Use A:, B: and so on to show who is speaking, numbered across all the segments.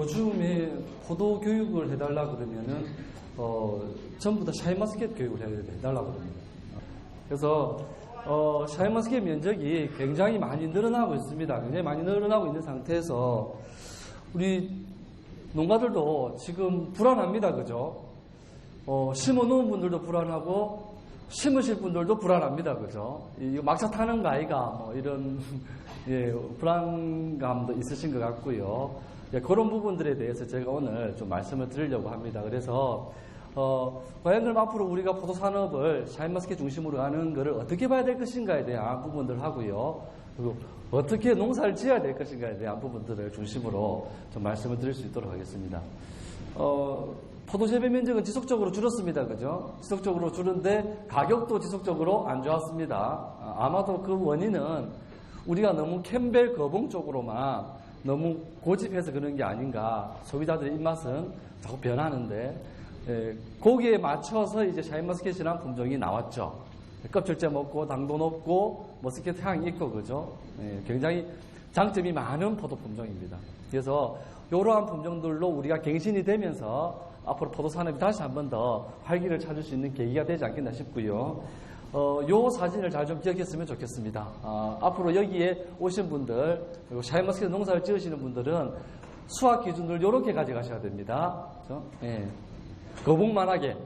A: 요즘에 포도 교육을 해달라 그러면은 전부 다 샤인머스켓 교육을 해달라 그럽니다. 그래서 샤인머스켓 면적이 굉장히 많이 늘어나고 있습니다. 굉장히 많이 늘어나고 있는 상태에서 우리 농가들도 지금 불안합니다. 그죠? 심어 놓은 분들도 불안하고 심으실 분들도 불안합니다. 그죠? 이거 막차 타는 거 아이가 뭐 이런 예, 불안감도 있으신 것 같고요. 예, 그런 부분들에 대해서 제가 오늘 좀 말씀을 드리려고 합니다. 그래서 과연 그럼 앞으로 우리가 포도 산업을 샤인머스켓 중심으로 하는 것을 어떻게 봐야 될 것인가에 대한 부분들 하고요. 그리고 어떻게 농사를 지어야 될 것인가에 대한 부분들을 중심으로 좀 말씀을 드릴 수 있도록 하겠습니다. 포도 재배 면적은 지속적으로 줄었습니다. 그죠? 지속적으로 줄은데 가격도 지속적으로 안 좋았습니다. 아마도 그 원인은 우리가 너무 캠벨 거봉 쪽으로만 너무 고집해서 그런 게 아닌가. 소비자들의 입맛은 자꾸 변하는데 거기에 맞춰서 이제 샤인머스켓이라는 품종이 나왔죠. 껍질째 먹고 당도 높고 머스켓 향이 있고 그죠? 굉장히 장점이 많은 포도 품종입니다. 그래서 이러한 품종들로 우리가 갱신이 되면서 앞으로 포도 산업이 다시 한 번 더 활기를 찾을 수 있는 계기가 되지 않겠나 싶고요. 요 사진을 잘 좀 기억했으면 좋겠습니다. 앞으로 여기에 오신 분들, 그리고 샤인머스켓 농사를 지으시는 분들은 수확 기준을 이렇게 가져가셔야 됩니다. 그렇죠? 예. 거북만하게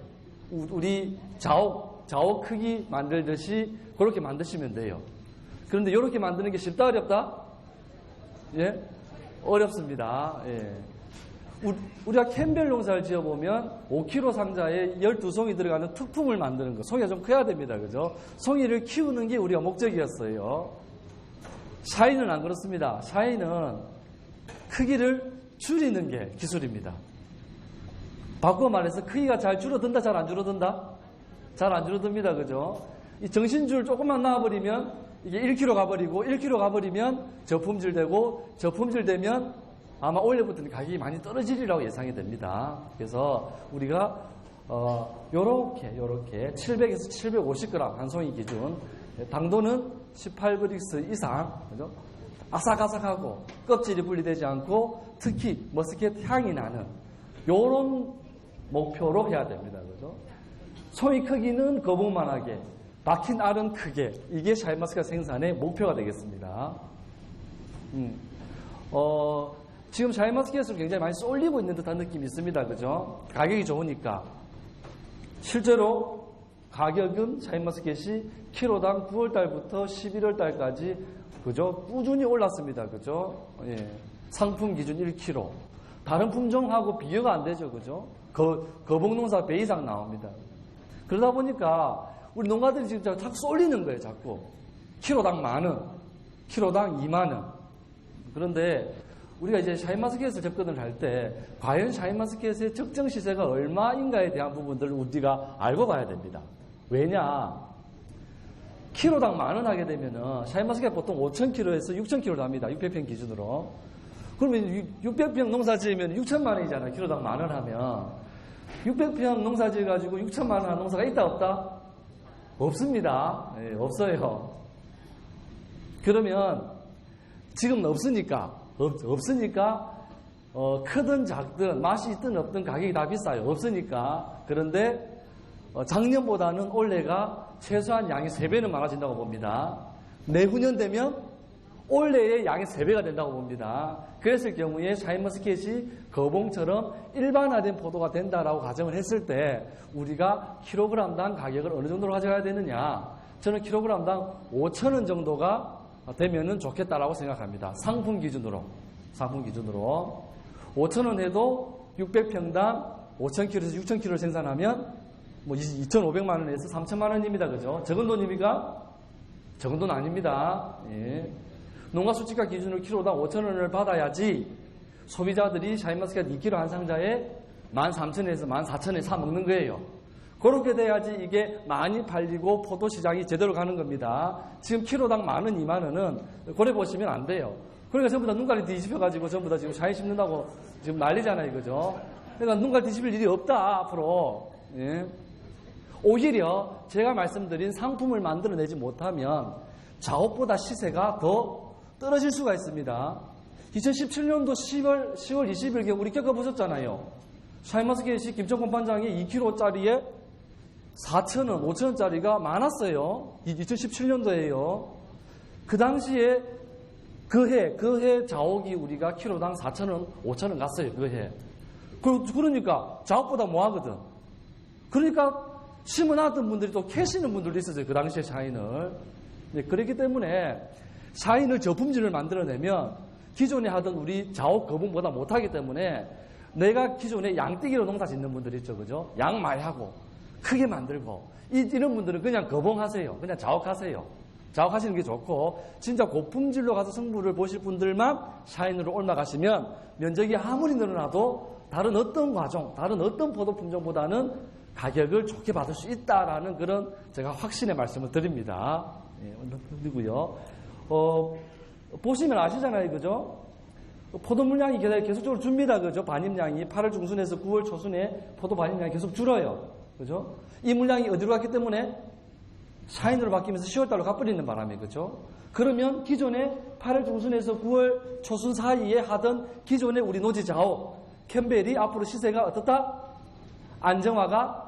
A: 우리 자옥 크기 만들듯이 그렇게 만드시면 돼요. 그런데 이렇게 만드는 게 쉽다 어렵다? 예? 어렵습니다. 예. 우리가 캠벨 농사를 지어보면 5kg 상자에 12송이 들어가는 특품을 만드는 거. 송이가 좀 커야 됩니다. 그죠? 송이를 키우는 게 우리가 목적이었어요. 샤인은 안 그렇습니다. 샤인은 크기를 줄이는 게 기술입니다. 바꿔 말해서 크기가 잘 줄어든다, 잘 안 줄어든다? 잘 안 줄어듭니다. 그죠? 이 정신줄 조금만 놔버리면 이게 1kg 가버리고 1kg 가버리면 저품질 되고 저품질 되면 아마 올해부터는 가격이 많이 떨어지리라고 예상이 됩니다. 그래서 우리가 요렇게 700에서 750g 한 송이 기준, 당도는 18브릭스 이상, 그죠? 아삭아삭하고 껍질이 분리되지 않고 특히 머스켓 향이 나는 요런 목표로 해야 됩니다. 그죠? 송이 크기는 거북만하게, 박힌 알은 크게, 이게 샤인머스켓 생산의 목표가 되겠습니다. 지금 샤인머스켓을 굉장히 많이 쏠리고 있는 듯한 느낌이 있습니다. 그죠? 가격이 좋으니까. 실제로 가격은 샤인머스켓이 키로당 9월달부터 11월달까지 그죠? 꾸준히 올랐습니다. 그죠? 예. 상품 기준 1kg. 다른 품종하고 비교가 안 되죠. 그죠? 거북농사 배 이상 나옵니다. 그러다 보니까 우리 농가들이 지금 자꾸 쏠리는 거예요. 자꾸. 키로당 10,000원, 키로당 20,000원. 그런데 우리가 이제 샤인머스켓을 접근을 할 때 과연 샤인머스켓의 적정 시세가 얼마인가에 대한 부분들을 우리가 알고 가야 됩니다. 왜냐? 키로당 10,000원 하게 되면은 샤인머스켓 보통 5,000kg에서 6,000kg 납니다. 600평 기준으로. 그러면 600평 농사 지으면 6천만 원이잖아요. 키로당 10,000원 하면. 600평 농사 지어가지고 6천만 원 하는 농사가 있다 없다? 없습니다. 네, 없어요. 그러면 지금은 없으니까 크든 작든 맛이 있든 없든 가격이 다 비싸요. 없으니까. 그런데 작년보다는 올해가 최소한 양이 3배는 많아진다고 봅니다. 내후년 되면 올해의 양이 3배가 된다고 봅니다. 그랬을 경우에 샤인머스켓이 거봉처럼 일반화된 포도가 된다라고 가정을 했을 때 우리가 킬로그램당 가격을 어느 정도로 가져가야 되느냐? 저는 킬로그램당 5,000원 정도가 되면은 좋겠다라고 생각합니다. 상품 기준으로. 5,000원 해도 600평당 5,000kg에서 6,000kg를 생산하면 뭐 2,500만 원에서 3,000만 원입니다. 그죠? 적은 돈입니까? 적은 돈 아닙니다. 예. 농가 수치가 기준으로 키로당 5,000원을 받아야지 소비자들이 샤인머스켓 2kg 한 상자에 13,000원에서 14,000원에 사 먹는 거예요. 그렇게 돼야지 이게 많이 팔리고 포도 시장이 제대로 가는 겁니다. 지금 키로당 10,000원, 20,000원은 고래 보시면 안 돼요. 그러니까 전부 다 눈깔이 뒤집혀가지고 전부 다 지금 샤인 심는다고 지금 난리잖아요. 그죠? 그러니까 눈깔 뒤집힐 일이 없다, 앞으로. 예. 오히려 제가 말씀드린 상품을 만들어내지 못하면 자옥보다 시세가 더 떨어질 수가 있습니다. 2017년도 10월 20일에 우리 겪어보셨잖아요. 샤인머스켓이 김정권 반장이 2kg짜리에 4,000원, 5,000원짜리가 많았어요. 2017년도에요. 그 당시에 그 해 자옥이 우리가 키로당 4,000원, 5,000원 갔어요. 그 해. 그러니까 자옥보다 뭐하거든. 그러니까 심어놨던 분들이 또 캐시는 분들도 있었어요. 그 당시에 샤인을. 네, 그렇기 때문에 샤인을 저품질을 만들어내면 기존에 하던 우리 자옥 거분보다 못하기 때문에 내가 기존에 양떼기로 농사 짓는 분들 있죠. 그죠? 양 많이 하고 크게 만들고 이런 분들은 그냥 거봉하세요. 그냥 자옥하세요. 자옥하시는 게 좋고 진짜 고품질로 가서 승부를 보실 분들만 샤인으로 올라가시면 면적이 아무리 늘어나도 다른 어떤 과종, 다른 어떤 포도 품종보다는 가격을 좋게 받을 수 있다라는 그런 제가 확신의 말씀을 드립니다. 그리고요. 보시면 아시잖아요. 그죠? 포도 물량이 계속적으로 줍니다. 그죠? 반입량이 8월 중순에서 9월 초순에 포도 반입량이 계속 줄어요. 그죠? 이 물량이 어디로 갔기 때문에 샤인으로 바뀌면서 10월달로 가버리는 바람에, 그죠? 그러면 기존에 8월 중순에서 9월 초순 사이에 하던 기존의 우리 노지 자옥, 캠벨이 앞으로 시세가 어떻다? 안정화가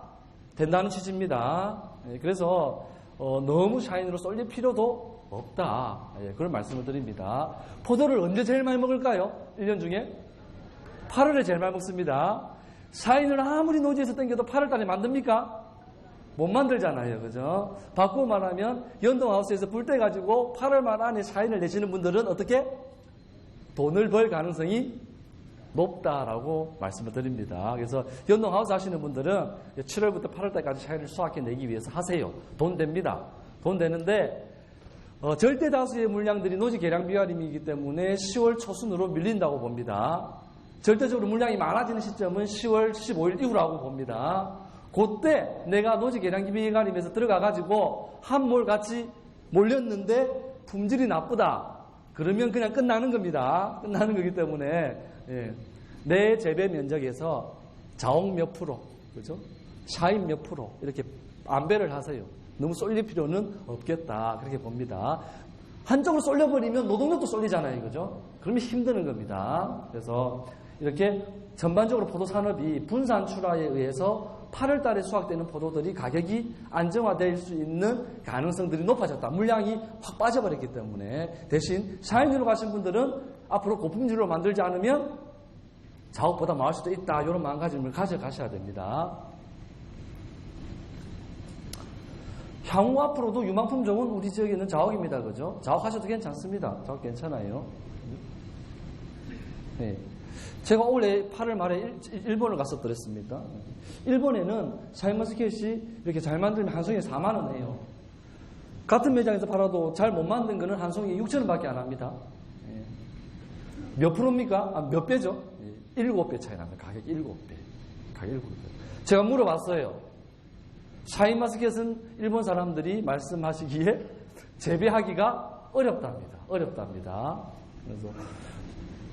A: 된다는 취지입니다. 그래서 너무 샤인으로 쏠릴 필요도 없다. 그런 말씀을 드립니다. 포도를 언제 제일 많이 먹을까요? 1년 중에? 8월에 제일 많이 먹습니다. 샤인을 아무리 노지에서 땡겨도 8월달에 만듭니까? 못 만들잖아요. 그죠? 바꾸고 말하면 연동하우스에서 불 때 가지고 8월 말 안에 샤인을 내시는 분들은 어떻게? 돈을 벌 가능성이 높다라고 말씀을 드립니다. 그래서 연동하우스 하시는 분들은 7월부터 8월달까지 샤인을 수확해내기 위해서 하세요. 돈 됩니다. 돈 되는데 절대 다수의 물량들이 노지 개량 비활임이기 때문에 10월 초순으로 밀린다고 봅니다. 절대적으로 물량이 많아지는 시점은 10월 15일 이후라고 봅니다. 그때 내가 노지 개량 비활임에서 들어가가지고 한 몰 같이 몰렸는데 품질이 나쁘다. 그러면 그냥 끝나는 겁니다. 끝나는 거기 때문에 내 재배 면적에서 자옥 몇 프로, 그죠? 샤인 몇 프로 이렇게 안배를 하세요. 너무 쏠릴 필요는 없겠다. 그렇게 봅니다. 한쪽으로 쏠려버리면 노동력도 쏠리잖아요. 그죠? 그러면 힘드는 겁니다. 그래서 이렇게 전반적으로 포도 산업이 분산 출하에 의해서 8월 달에 수확되는 포도들이 가격이 안정화될 수 있는 가능성들이 높아졌다. 물량이 확 빠져버렸기 때문에 대신 샤인으로 가신 분들은 앞으로 고품질로 만들지 않으면 자옥보다 망할 수도 있다. 이런 마음가짐을 가져가셔야 됩니다. 향후 앞으로도 유망품종은 우리 지역에 있는 자옥입니다. 그죠? 자옥하셔도 괜찮습니다. 자옥 괜찮아요. 네. 제가 올해 8월 말에 일본을 갔었더랬습니다. 일본에는 샤인머스켓이 이렇게 잘 만들면 한 송이에 4만 원이에요. 같은 매장에서 팔아도 잘 못 만든 거는 한 송이에 6천 원밖에 안 합니다. 몇 프로입니까? 몇 배죠? 7배 차이 납니다. 가격 7배. 가격 7배. 제가 물어봤어요. 샤인머스켓은 일본 사람들이 말씀하시기에 재배하기가 어렵답니다. 어렵답니다. 그래서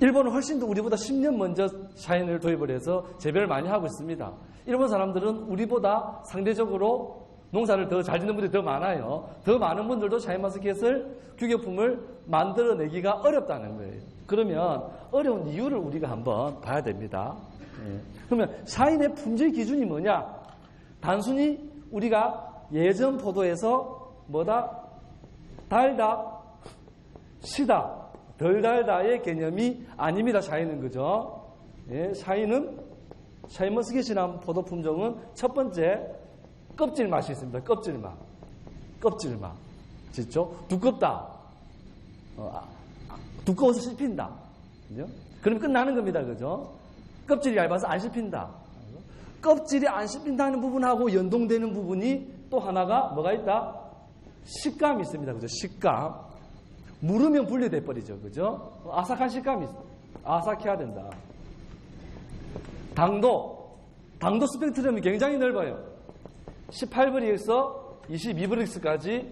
A: 일본은 훨씬 더 우리보다 10년 먼저 샤인을 도입을 해서 재배를 많이 하고 있습니다. 일본 사람들은 우리보다 상대적으로 농사를 더 잘 짓는 분들이 더 많아요. 더 많은 분들도 샤인머스켓을 규격품을 만들어내기가 어렵다는 거예요. 그러면 어려운 이유를 우리가 한번 봐야 됩니다. 그러면 샤인의 품질 기준이 뭐냐? 단순히 우리가 예전 포도에서 뭐다? 달다, 시다, 덜 달다의 개념이 아닙니다. 샤인은 그죠? 샤인은 샤인머스켓이라는 포도 품종은 첫 번째 껍질 맛이 있습니다. 껍질 맛. 껍질 맛. 진짜 두껍다. 두꺼워서 씹힌다. 그죠? 그럼 끝나는 겁니다. 그죠? 껍질이 얇아서 안 씹힌다. 껍질이 안 씹힌다는 부분하고 연동되는 부분이 또 하나가 뭐가 있다? 식감이 있습니다. 그죠? 식감. 물으면 분리돼 버리죠. 그죠? 아삭한 식감이 있어. 아삭해야 된다. 당도 스펙트럼이 굉장히 넓어요. 18브릭에서 22브릭스까지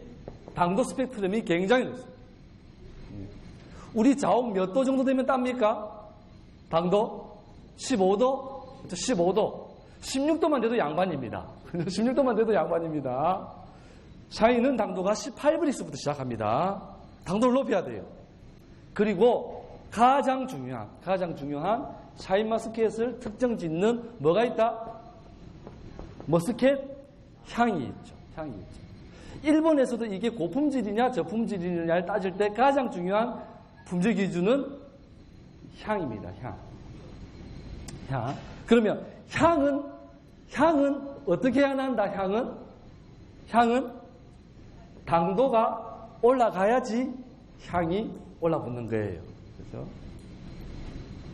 A: 당도 스펙트럼이 굉장히 넓습니다. 우리 자옥 몇 도 정도 되면 땁니까? 당도? 15도? 15도. 16도만 돼도 양반입니다. 16도만 돼도 양반입니다. 샤인은 당도가 18브릭스부터 시작합니다. 당도를 높여야 돼요. 그리고 가장 중요한 샤인머스켓을 특정 짓는 뭐가 있다? 머스켓 향이 있죠. 일본에서도 이게 고품질이냐 저품질이냐를 따질 때 가장 중요한 품질 기준은 향입니다. 향. 그러면 향은 어떻게 해야 난다? 향은 당도가 올라가야지 향이 올라붙는 거예요. 그렇죠?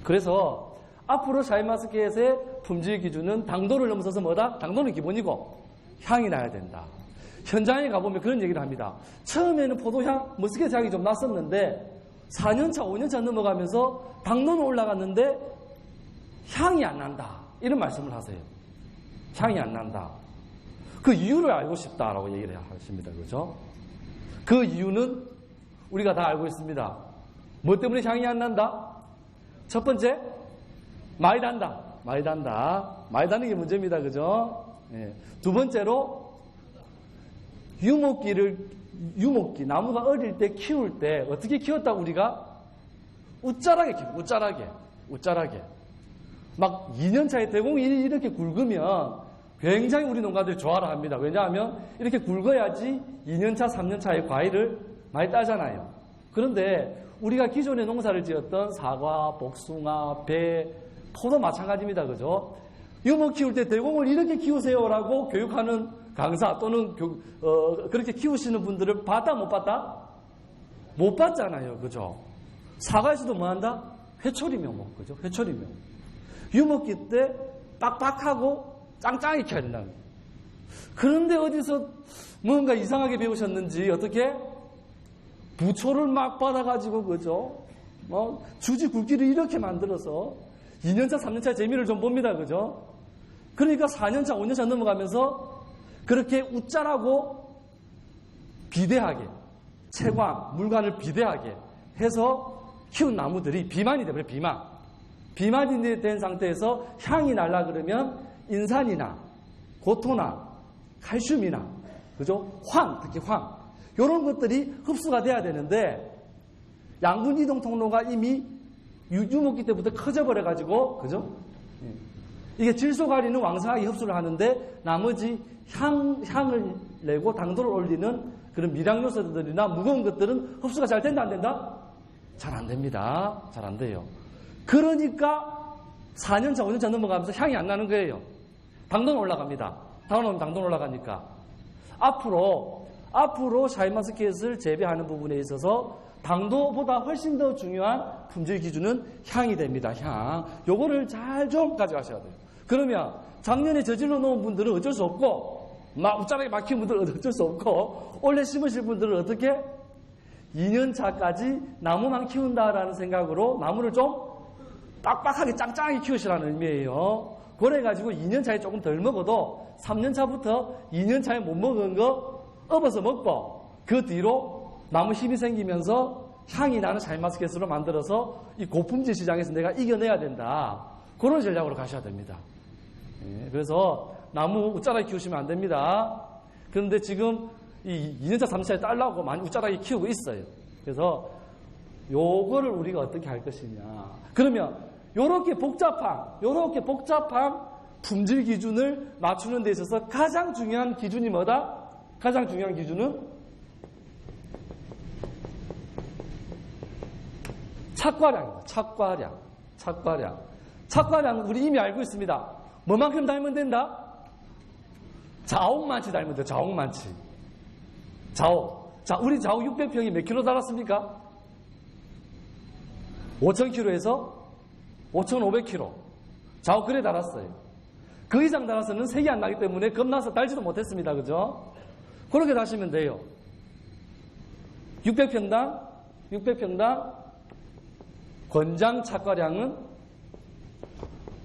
A: 그래서 앞으로 샤인머스켓의 품질 기준은 당도를 넘어서서 뭐다? 당도는 기본이고 향이 나야 된다. 현장에 가보면 그런 얘기를 합니다. 처음에는 포도향, 머스켓 향이 좀 났었는데 4년차, 5년차 넘어가면서 당도는 올라갔는데 향이 안 난다. 이런 말씀을 하세요. 향이 안 난다. 그 이유를 알고 싶다라고 얘기를 하십니다. 그렇죠? 그 이유는 우리가 다 알고 있습니다. 뭐 때문에 향이 안 난다? 첫 번째, 많이 단다. 많이 다는 게 문제입니다. 그죠? 예. 두 번째로, 유목기, 나무가 어릴 때 키울 때 어떻게 키웠다고 우리가? 웃자라게 키워, 웃자라게. 막 2년차에 대공이 이렇게 굵으면 굉장히 우리 농가들이 좋아라 합니다. 왜냐하면 이렇게 굵어야지 2년차, 3년차의 과일을 많이 따잖아요. 그런데 우리가 기존에 농사를 지었던 사과, 복숭아, 배, 포도 마찬가지입니다. 그죠? 유목 키울 때 대공을 이렇게 키우세요라고 교육하는 강사 또는 그렇게 키우시는 분들을 봤다 못 봤다? 못 봤잖아요. 그죠? 사과에서도 뭐 한다? 회초리묘목. 그죠? 회초리묘목. 유목기 때 빡빡하고 짱짱하게 켜야 된다는 거예요. 그런데 어디서 뭔가 이상하게 배우셨는지 어떻게? 부초를 막 받아가지고 그죠? 주지 굵기를 이렇게 만들어서 2년차, 3년차 재미를 좀 봅니다. 그죠? 그러니까 4년차, 5년차 넘어가면서 그렇게 웃자라고 비대하게 채광, 물관을 비대하게 해서 키운 나무들이 비만이 돼버려요. 비만이 된 상태에서 향이 날라 그러면 인산이나 고토나 칼슘이나 그죠? 특히 황 이런 것들이 흡수가 돼야 되는데 양분 이동 통로가 이미 유목기 때부터 커져버려 가지고 그죠? 이게 질소가리는 왕성하게 흡수를 하는데 나머지 향을 내고 당도를 올리는 그런 미량 요소들이나 무거운 것들은 흡수가 잘 된다 안 된다? 잘 안 됩니다. 잘 안 돼요. 그러니까 4년차, 5년차 넘어가면서 향이 안 나는 거예요. 당도는 올라갑니다. 당도는 올라가니까 앞으로 샤인머스켓을 재배하는 부분에 있어서 당도보다 훨씬 더 중요한 품질 기준은 향이 됩니다. 향. 요거를 잘 좀 가져가셔야 돼요. 그러면 작년에 저질러 놓은 분들은 어쩔 수 없고 막 웃자라게 막힌 분들은 어쩔 수 없고 원래 심으실 분들은 어떻게? 2년차까지 나무만 키운다라는 생각으로 나무를 좀 빡빡하게 짱짱하게 키우시라는 의미예요. 그래가지고 2년차에 조금 덜 먹어도 3년차부터 2년차에 못 먹은 거 업어서 먹고 그 뒤로 나무 힘이 생기면서 향이 나는 샤인머스켓으로 만들어서 이 고품질 시장에서 내가 이겨내야 된다. 그런 전략으로 가셔야 됩니다. 그래서 나무 웃자라게 키우시면 안 됩니다. 그런데 지금 이 2년차, 3년차에 딸라고 많이 웃자라게 키우고 있어요. 그래서 요거를 우리가 어떻게 할 것이냐. 그러면 요렇게 복잡한 품질 기준을 맞추는 데 있어서 가장 중요한 기준이 뭐다? 가장 중요한 기준은 착과량입니다. 착과량은 우리 이미 알고 있습니다. 뭐만큼 닮으면 된다? 자옥만치 닮으면 돼요. 자옥만치. 자옥. 자, 우리 자옥 600평이 몇 킬로 달았습니까? 5,000kg에서 5,500kg. 자옥 그래 달았어요. 그 이상 달아서는 색이 안 나기 때문에 겁나서 달지도 못했습니다. 그죠? 그렇게 다시면 돼요. 600평당 권장 착과량은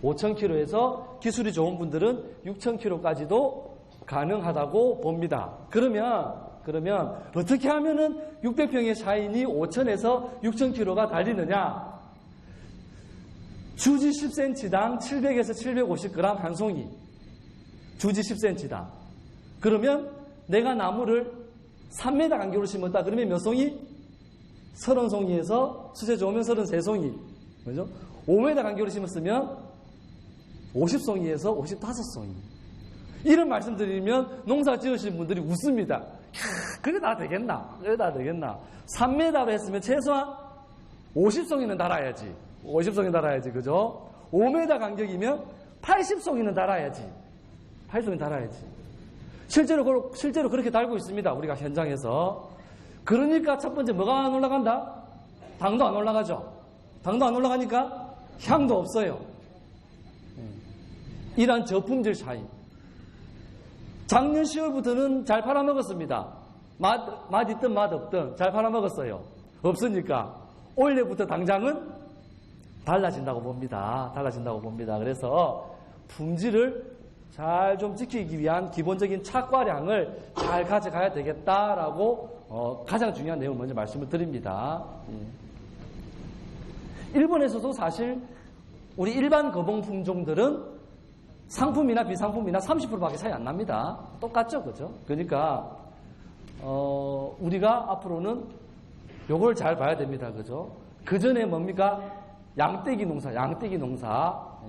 A: 5,000kg에서 기술이 좋은 분들은 6,000kg까지도 가능하다고 봅니다. 그러면 어떻게 하면은 600평의 샤인이 5,000에서 6,000kg가 달리느냐? 주지 10cm당 700에서 750g 한 송이. 주지 10cm당. 그러면 내가 나무를 3m 간격으로 심었다. 그러면 몇 송이? 30송이에서 수세 좋으면 33송이. 그죠? 5m 간격으로 심었으면 50송이에서 55송이. 이런 말씀 드리면 농사 지으시는 분들이 웃습니다. 그게 다 되겠나? 그게 다 되겠나? 3m로 했으면 최소한 50송이는 달아야지. 50송이 달아야지. 그죠? 5m 간격이면 80송이는 달아야지. 80송이 달아야지. 실제로 그렇게 달고 있습니다. 우리가 현장에서. 그러니까 첫 번째 뭐가 안 올라간다? 당도 안 올라가죠. 당도 안 올라가니까 향도 없어요. 이런 저품질 샤인. 작년 10월부터는 잘 팔아먹었습니다. 맛 있든 맛 없든 잘 팔아먹었어요. 없으니까 올해부터 당장은 달라진다고 봅니다. 달라진다고 봅니다. 그래서 품질을 잘 좀 지키기 위한 기본적인 착과량을 잘 가져가야 되겠다라고 가장 중요한 내용을 먼저 말씀을 드립니다. 일본에서도 사실 우리 일반 거봉 품종들은 상품이나 비상품이나 30%밖에 차이 안 납니다. 똑같죠, 그죠? 그러니까 우리가 앞으로는 요걸 잘 봐야 됩니다, 그죠? 그 전에 뭡니까? 양떼기 농사.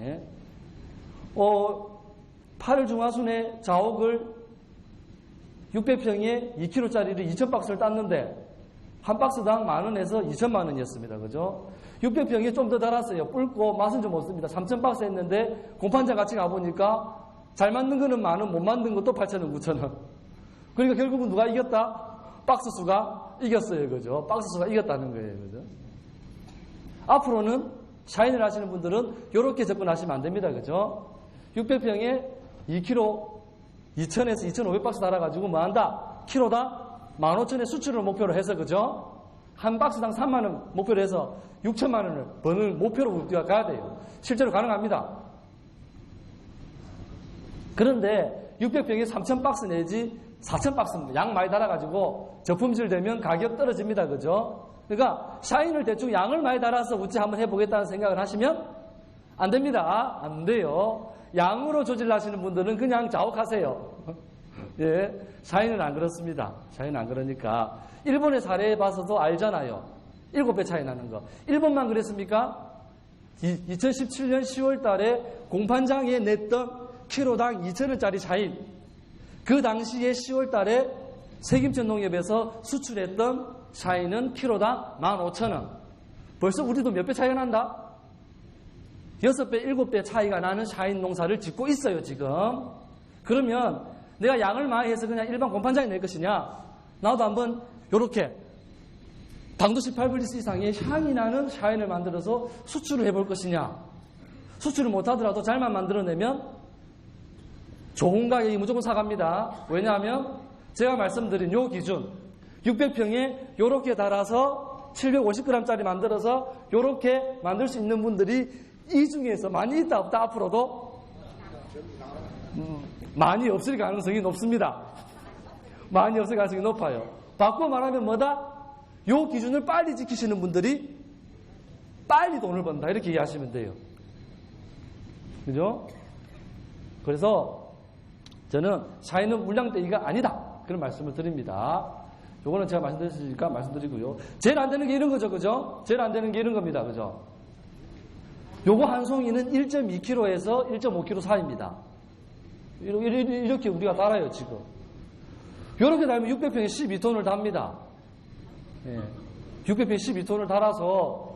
A: 예. 8월 중하순에 자옥을 600평에 2kg짜리를 2,000박스를 땄는데 한 박스당 10,000원에서 2,000만 원이었습니다. 그죠? 600평에 좀 더 달았어요. 뿔고 맛은 좀 없습니다. 3,000박스 했는데 공판장 같이 가보니까 잘 만든 거는 10,000원, 못 만든 것도 8,000원, 9,000원. 그러니까 결국은 누가 이겼다? 박스 수가 이겼어요. 그죠? 박스 수가 이겼다는 거예요. 그죠? 앞으로는 샤인을 하시는 분들은 이렇게 접근하시면 안 됩니다. 그죠? 600평에 2kg 2,000에서 2,500박스 달아가지고 뭐 한다? 키로당 15,000의 수출을 목표로 해서, 그죠? 한 박스당 3만원 목표로 해서 6천만원을 버는 목표로 우리가 가야 돼요. 실제로 가능합니다. 그런데 600평에 3,000박스 내지 4,000박스 양 많이 달아가지고 저품질 되면 가격 떨어집니다. 그죠? 그러니까 샤인을 대충 양을 많이 달아서 우찌 한번 해보겠다는 생각을 하시면 안 됩니다. 안 돼요. 양으로 조질하시는 분들은 그냥 자옥하세요. 예, 샤인은 안 그렇습니다. 샤인은 안 그러니까. 일본의 사례 봐서도 알잖아요. 7배 차이 나는 거. 일본만 그랬습니까? 2017년 10월 달에 공판장에 냈던 키로당 2,000원짜리 샤인. 그 당시에 10월 달에 세김천 농협에서 수출했던 샤인은 키로당 15,000원. 벌써 우리도 몇 배 차이가 난다? 6배, 7배 차이가 나는 샤인 농사를 짓고 있어요, 지금. 그러면 내가 양을 많이 해서 그냥 일반 공판장에 낼 것이냐? 나도 한번 요렇게 당도 18브리스 이상의 향이 나는 샤인을 만들어서 수출을 해볼 것이냐? 수출을 못하더라도 잘만 만들어내면 좋은 가격이 무조건 사갑니다. 왜냐하면 제가 말씀드린 요 기준 600평에 요렇게 달아서 750g짜리 만들어서 요렇게 만들 수 있는 분들이 이 중에서 많이 있다 없다 앞으로도 많이 없을 가능성이 높습니다. 많이 없을 가능성이 높아요. 바꿔 말하면 뭐다? 요 기준을 빨리 지키시는 분들이 빨리 돈을 번다 이렇게 이해하시면 돼요. 그죠? 그래서 저는 샤인은 물량대기가 아니다 그런 말씀을 드립니다. 요거는 제가 말씀드렸으니까 말씀드리고요. 제일 안 되는 게 이런 거죠. 그죠? 제일 안 되는 게 이런 겁니다. 그죠? 요거 한 송이는 1.2kg에서 1.5kg 사이입니다. 이렇게 우리가 달아요, 지금. 요렇게 달면 600평에 12톤을 답니다. 예. 600평에 12톤을 달아서,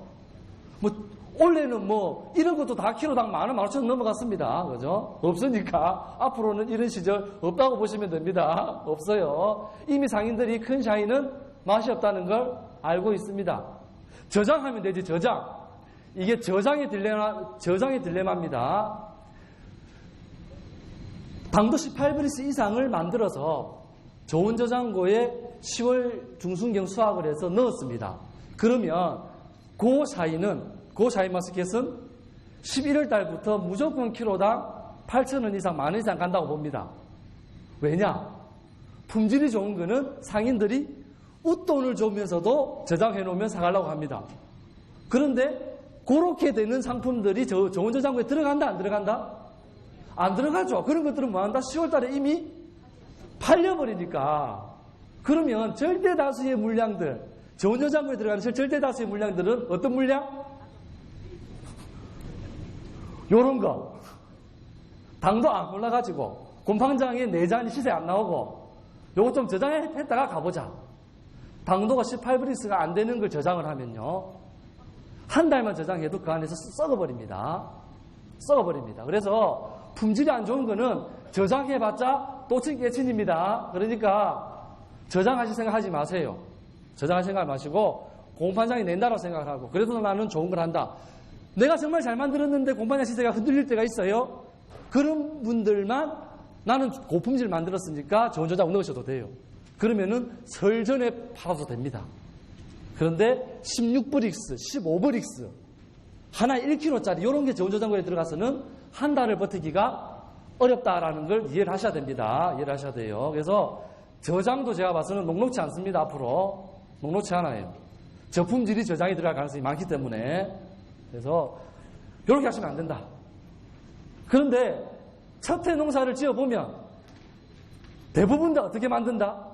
A: 원래는 이런 것도 다 키로당 10,000원 넘어갔습니다. 그죠? 없으니까, 앞으로는 이런 시절 없다고 보시면 됩니다. 없어요. 이미 상인들이 큰 샤인은 맛이 없다는 걸 알고 있습니다. 저장하면 되지, 저장. 이게 저장의 딜레마입니다. 당도 18브리스 이상을 만들어서 좋은 저장고에 10월 중순경 수확을 해서 넣었습니다. 그러면 그 샤인 마스켓은 11월 달부터 무조건 키로당 8,000원 이상, 10,000원 이상 간다고 봅니다. 왜냐? 품질이 좋은 거는 상인들이 웃돈을 주면서도 저장해 놓으면 사가려고 합니다. 그런데 그렇게 되는 상품들이 좋은 저장고에 들어간다, 안 들어간다? 안 들어가죠. 그런 것들은 뭐한다? 10월 달에 이미 팔려버리니까. 그러면 절대 다수의 물량들, 저온저장고에 들어가는 절대 다수의 물량들은 어떤 물량? 요런 거. 당도 안 올라가지고 곰팡장에 내장이 시세 안 나오고 요거 좀 저장했다가 가보자. 당도가 18브릭스가 안 되는 걸 저장을 하면요. 한 달만 저장해도 그 안에서 썩어버립니다. 썩어버립니다. 그래서 품질이 안 좋은 거는 저장해봤자 또친 깨친입니다. 그러니까 저장하실 생각하지 마세요. 저장하실 생각 마시고 공판장이 낸다라고 생각을 하고 그래도 나는 좋은 걸 한다. 내가 정말 잘 만들었는데 공판장 시세가 흔들릴 때가 있어요. 그런 분들만 나는 고품질 만들었으니까 좋은 저장 넣으셔도 돼요. 그러면은 설 전에 팔아도 됩니다. 그런데 16브릭스, 15브릭스 하나 1kg짜리 이런 게 좋은 저장고에 들어가서는 한 달을 버티기가 어렵다라는 걸 이해를 하셔야 됩니다. 이해를 하셔야 돼요. 그래서 저장도 제가 봐서는 녹록치 않습니다. 앞으로 녹록치 않아요. 저품질이 저장이 들어갈 가능성이 많기 때문에 그래서 이렇게 하시면 안 된다. 그런데 첫해 농사를 지어보면 대부분 다 어떻게 만든다?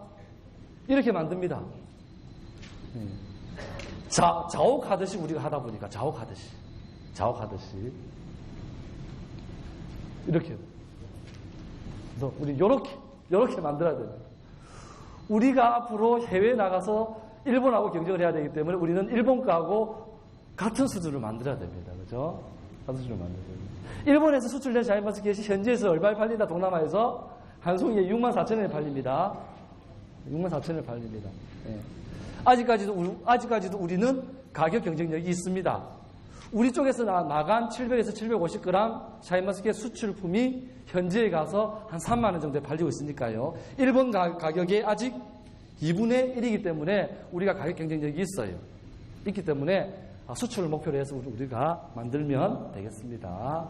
A: 이렇게 만듭니다. 자옥하듯이 우리가 하다 보니까 자옥하듯이 이렇게. 그래서 우리 요렇게 만들어야 돼요. 우리가 앞으로 해외에 나가서 일본하고 경쟁을 해야 되기 때문에 우리는 일본 거하고 같은 수준을 만들어야 됩니다. 그죠? 같은 수준을 만들어야 됩니다. 일본에서 수출된 샤인머스켓이 현지에서 얼마에 팔린다? 동남아에서 한 송이에 64,000원에 팔립니다. 64,000원에 팔립니다. 예. 아직까지도 우리는 가격 경쟁력이 있습니다. 우리 쪽에서 나간 700에서 750g 샤인머스켓 수출품이 현지에 가서 한 3만 원 정도에 팔리고 있으니까요. 일본 가격이 아직 2분의 1이기 때문에 우리가 가격 경쟁력이 있어요. 있기 때문에 수출을 목표로 해서 우리가 만들면 되겠습니다.